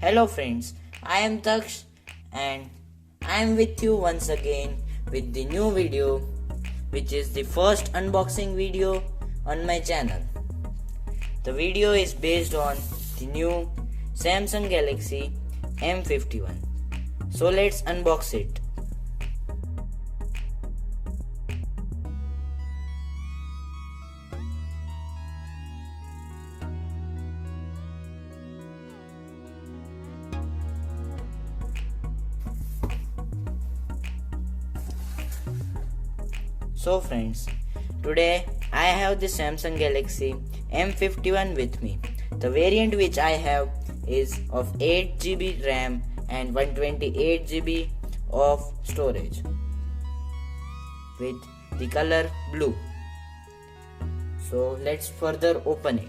Hello friends, I am Daksh and I am with you once again with the new video, which is the first unboxing video on my channel. The video is based on the new Samsung Galaxy M51. So let's unbox it. So friends, today I have the Samsung Galaxy M51 with me. The variant which I have is of 8GB RAM and 128GB of storage with the color blue. So let's further open it.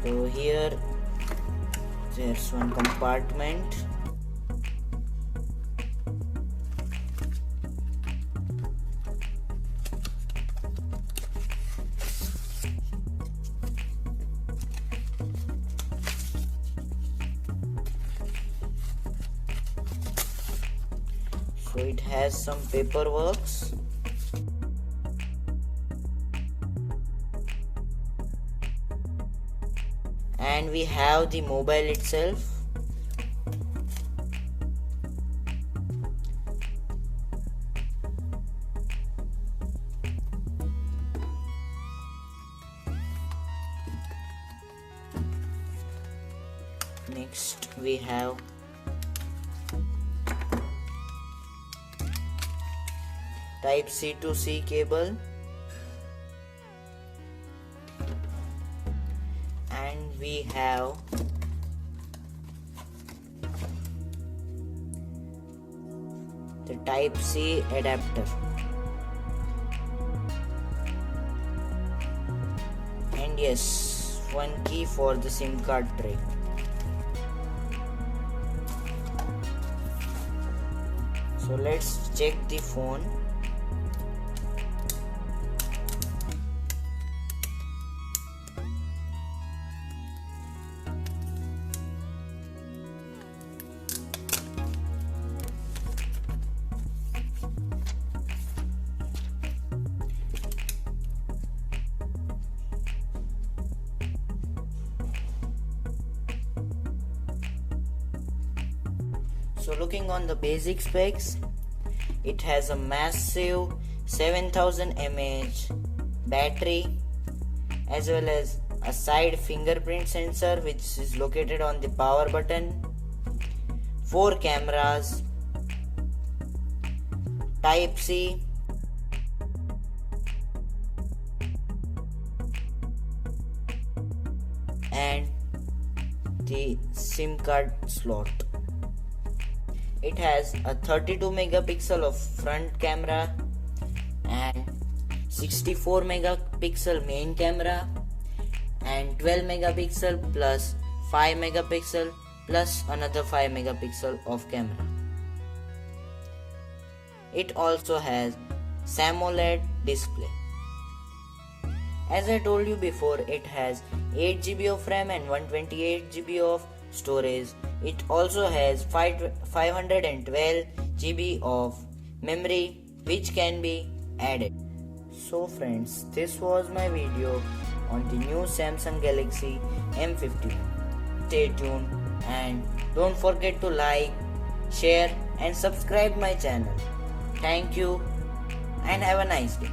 So here there's one compartment. So it has some paperwork. And we have the mobile itself. Next we have Type C to C cable. And we have the Type C adapter, and yes, one key for the SIM card tray. So let's check the phone. So looking on the basic specs, it has a massive 7000 mAh battery as well as a side fingerprint sensor which is located on the power button, 4 cameras, Type C, and the SIM card slot. It has a 32 megapixel of front camera and 64 megapixel main camera and 12 megapixel plus 5 megapixel plus another 5 megapixel of camera. It also has AMOLED display. As I told you before, it has 8GB of RAM and 128GB of storage. It also has 512GB of memory which can be added. So friends, this was my video on the new Samsung Galaxy M51. Stay tuned and don't forget to like, share and subscribe my channel. Thank you and have a nice day.